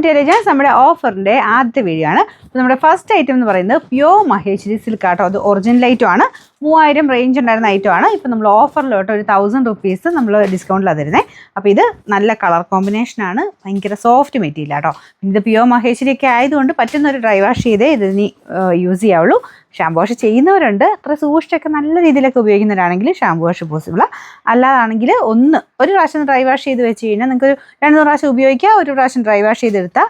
Intelligence നമ്മുടെ ഓഫറിന്റെ ആദ്യത്തെ video ആണ്. നമ്മുടെ ഫസ്റ്റ് ഐറ്റം എന്ന് പറയുന്നത് പ്യോർ മഹേശ്വരി സിൽക്ക് ആട്ടോ. അത് ഒറിജിനൽ ഐറ്റം ആണ്. 3000 റേഞ്ച് ഉണ്ടായിരുന്ന ഐറ്റം ആണ്. ഇപ്പം നമ്മൾ ഓഫറിലോട്ട് ഒരു 1000 റുപ്പീസ് നമ്മൾ ഡിസ്കൗണ്ടിലാണ് തരുന്നത്. അപ്പോൾ ഇത് നല്ല കളർ കോമ്പിനേഷൻ ആണ്. ഭയങ്കര സോഫ്റ്റ് മെറ്റീരിയൽ ആട്ടോ. ഇത് പ്യോർ മഹേശ്വരി ഒക്കെ ആയതുകൊണ്ട് പറ്റുന്ന ഒരു ഡ്രൈ വാഷ് ചെയ്തേ ഇതിന് യൂസ് ചെയ്യാവുള്ളൂ. ഷാമ്പു വാഷ് ചെയ്യുന്നവരുണ്ട്. അത്ര സൂക്ഷിച്ചൊക്കെ നല്ല രീതിയിലൊക്കെ ഉപയോഗിക്കുന്നവരാണെങ്കിൽ ഷാമ്പു വാഷ് പോസിബിളാണ്. അല്ലാതാണെങ്കിൽ ഒരു പ്രാവശ്യം ഡ്രൈ വാഷ് ചെയ്ത് വെച്ച് കഴിഞ്ഞാൽ നിങ്ങൾക്ക് 2 പ്രാവശ്യം ഉപയോഗിക്കുക. ഒരു പ്രാവശ്യം ഡ്രൈ വാഷ് ചെയ്തെടുത്താൽ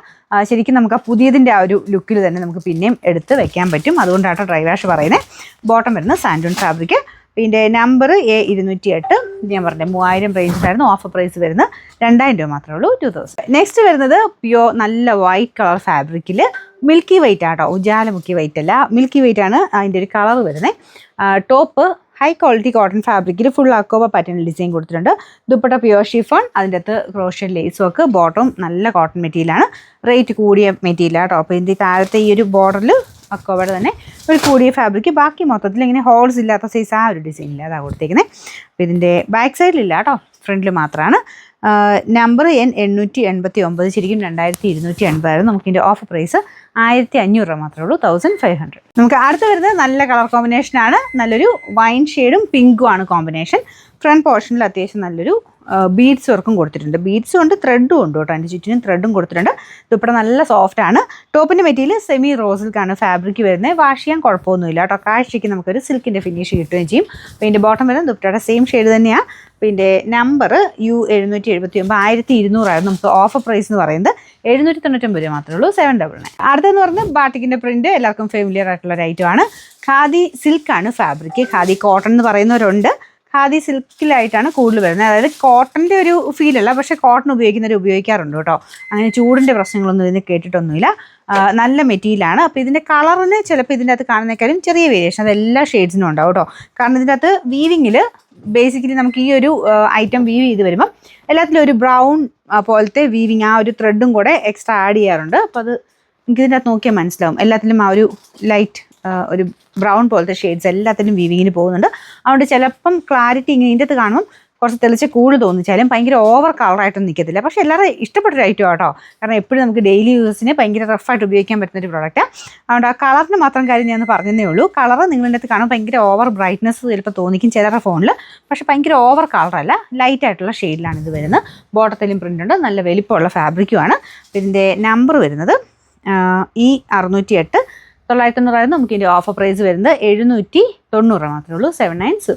ശരിക്കും നമുക്ക് ആ പുതിയതിൻ്റെ ആ ഒരു ലുക്കിൽ തന്നെ നമുക്ക് പിന്നെയും എടുത്ത് വെക്കാൻ പറ്റും. അതുകൊണ്ടാണ് ഡ്രൈ വാഷ് പറയുന്നത്. ബോട്ടം വരുന്നത് സാൻഡൂൺ ഫാബ്രിക്. പിന്നെ നമ്പർ A208. ഞാൻ പറഞ്ഞത് 3000 റേഞ്ചിലായിരുന്നു. ഓഫർ പ്രൈസ് വരുന്നത് 2000 രൂപ മാത്രമേ ഉള്ളൂ. 2000. നെക്സ്റ്റ് വരുന്നത് പ്യോർ നല്ല വൈറ്റ് കളർ ഫാബ്രിക്കിൽ മിൽക്കി വൈറ്റ് ആട്ടോ. ഉജാലമുക്കി വൈറ്റ് അല്ല, മിൽക്കി വൈറ്റ് ആണ് അതിൻ്റെ ഒരു കളർ വരുന്നത്. ടോപ്പ് ഹൈ ക്വാളിറ്റി കോട്ടൺ ഫാബ്രിക്കിൽ ഫുൾ അക്കോബ പാറ്റേൺ ഡിസൈൻ കൊടുത്തിട്ടുണ്ട്. ദുപ്പട്ട പ്യോർ ഷിഫോൺ, അതിൻ്റെ അകത്ത് ക്രോഷ്യൻ ലേസ് വർക്ക്. ബോട്ടം നല്ല കോട്ടൺ മെറ്റീരിയലാണ്. റേറ്റ് കൂടിയ മെറ്റീരിയലാണ് കേട്ടോ. അപ്പോൾ ഇതിൻ്റെ താഴത്തെ ഈ ഒരു ബോർഡറിൽ അക്കോബയുടെ തന്നെ ഒരു കൂടിയ ഫാബ്രിക്. ബാക്കി മൊത്തത്തിൽ ഇങ്ങനെ ഹോൾസ് ഇല്ലാത്ത സൈസ് ആ ഒരു ഡിസൈനില്ല അതാണ് കൊടുത്തേക്കുന്നത്. അപ്പോൾ ഇതിൻ്റെ ബാക്ക് സൈഡിലില്ല കേട്ടോ, ഫ്രണ്ടിൽ മാത്രമാണ്. Number N889. ശരിക്കും 2280 നമുക്കിതിൻ്റെ ഓഫർ പ്രൈസ് 1500 രൂപ മാത്രമേ ഉള്ളൂ. 1500. നമുക്ക് അടുത്ത് വരുന്നത് നല്ല കളർ കോമ്പിനേഷനാണ്. നല്ലൊരു വൈൻ ഷെയ്ഡും പിങ്കും ആണ് കോമ്പിനേഷൻ. ഫ്രണ്ട് പോർഷനിൽ അത്യാവശ്യം നല്ലൊരു ബീഡ്സ് വർക്കും കൊടുത്തിട്ടുണ്ട്. ബീഡ്സും ഉണ്ട്, ത്രെഡും ഉണ്ട് കേട്ടോ. അതിൻ്റെ ചുറ്റിനും ത്രെഡും കൊടുത്തിട്ടുണ്ട്. ദുപ്പട്ട നല്ല സോഫ്റ്റ് ആണ്. ടോപ്പിൻ്റെ മെറ്റീരിയൽ സെമി റോ സിൽക്കാണ് ഫാബ്രിക് വരുന്നത്. വാഷ് ചെയ്യാൻ കുഴപ്പമൊന്നുമില്ല കേട്ടോ. കാഴ്ചയ്ക്ക് നമുക്കൊരു സിൽക്കിൻ്റെ ഫിനിഷ് കിട്ടുകയും ചെയ്യും. അപ്പോൾ ഇതിൻ്റെ ബോട്ടം വരുന്നത് ദുപ്പട്ടയുടെ സെയിം ഷെയ്ഡ് തന്നെയാണ്. പിന്നെ നമ്പർ U779. 1200 ആയിരുന്നു. നമുക്ക് ഓഫർ പ്രൈസ് എന്ന് പറയുന്നത് 799 രൂപ മാത്രമേ ഉള്ളൂ. 799. അടുത്തെന്ന് പറഞ്ഞാൽ ബാട്ടിക്കിൻ്റെ പ്രിൻറ്റ് എല്ലാവർക്കും ഫെമിലിയർ ആയിട്ടുള്ള ഒരു ഐറ്റമാണ്. ഖാദി സിൽക്കാണ് ഫാബ്രിക്. ഖാദി കോട്ടൺ എന്ന് പറയുന്നവരുണ്ട്. ഖാദി സിൽക്കിലായിട്ടാണ് കൂടുതൽ വരുന്നത്. അതായത് കോട്ടൻ്റെ ഒരു ഫീലല്ല, പക്ഷേ കോട്ടൺ ഉപയോഗിക്കുന്നവർ ഉപയോഗിക്കാറുണ്ട് കേട്ടോ. അങ്ങനെ ചൂടിൻ്റെ പ്രശ്നങ്ങളൊന്നും ഇതിന് കേട്ടിട്ടൊന്നുമില്ല. നല്ല മെറ്റീരിയലാണ്. അപ്പോൾ ഇതിൻ്റെ കളറിന് ചിലപ്പോൾ ഇതിൻ്റെ അകത്ത് കാണുന്നേക്കാളും ചെറിയ വേരിയേഷൻ അത് എല്ലാ ഷെയ്ഡ്സിനും ഉണ്ടാവും കേട്ടോ. കാരണം ഇതിൻ്റെ അകത്ത് വീവിങ്ങിൽ ബേസിക്കലി നമുക്ക് ഈ ഒരു ഐറ്റം വീവ് ചെയ്ത് വരുമ്പം എല്ലാത്തിലും ഒരു ബ്രൗൺ പോലത്തെ വീവിങ് ആ ഒരു ത്രെഡും കൂടെ എക്സ്ട്രാ ആഡ് ചെയ്യാറുണ്ട്. അപ്പോൾ അത് എനിക്ക് ഇതിൻ്റെ അകത്ത് നോക്കിയാൽ മനസ്സിലാവും. എല്ലാത്തിലും ആ ഒരു ലൈറ്റ് ഒരു ബ്രൗൺ പോലത്തെ ഷെയ്ഡ്സ് എല്ലാത്തിലും വീവിങ്ങിന് പോകുന്നുണ്ട്. അതുകൊണ്ട് ചിലപ്പം ക്ലാരിറ്റി ഇങ്ങനെ ഇതിൻ്റെ അകത്ത് കാണും കുറച്ച് തെളിച്ച് കൂടുതൽ തോന്നിച്ചാലും ഭയങ്കര ഓവർ കളറായിട്ടൊന്നും നിൽക്കത്തില്ല. പക്ഷേ എല്ലാവരും ഇഷ്ടപ്പെട്ടൊരു ഐറ്റം കേട്ടോ. കാരണം എപ്പോഴും നമുക്ക് ഡെയിലി യൂസിന് ഭയങ്കര റഫായിട്ട് ഉപയോഗിക്കാൻ പറ്റുന്നൊരു പ്രോഡക്റ്റാണ്. അതുകൊണ്ട് ആ കളറിന് മാത്രം കാര്യം ഞാൻ പറഞ്ഞതേ ഉള്ളൂ. കളർ നിങ്ങളുടെ അടുത്ത് കാണും ഭയങ്കര ഓവർ ബ്രൈറ്റ്നസ് ചിലപ്പോൾ തോന്നിക്കും ചിലരുടെ ഫോണിൽ. പക്ഷേ ഭയങ്കര ഓവർ കളറല്ല, ലൈറ്റായിട്ടുള്ള ഷെയ്ഡിലാണ് ഇത് വരുന്നത്. ബോട്ടത്തിലും പ്രിൻ്റ് ഉണ്ട്. നല്ല വലിപ്പമുള്ള ഫാബ്രിക്കുമാണ്. ഇതിൻ്റെ നമ്പർ വരുന്നത് E608. 990 നമുക്ക് ഇതിൻ്റെ ഓഫർ പ്രൈസ് വരുന്നത് 790 മാത്രമേ ഉള്ളൂ. 790.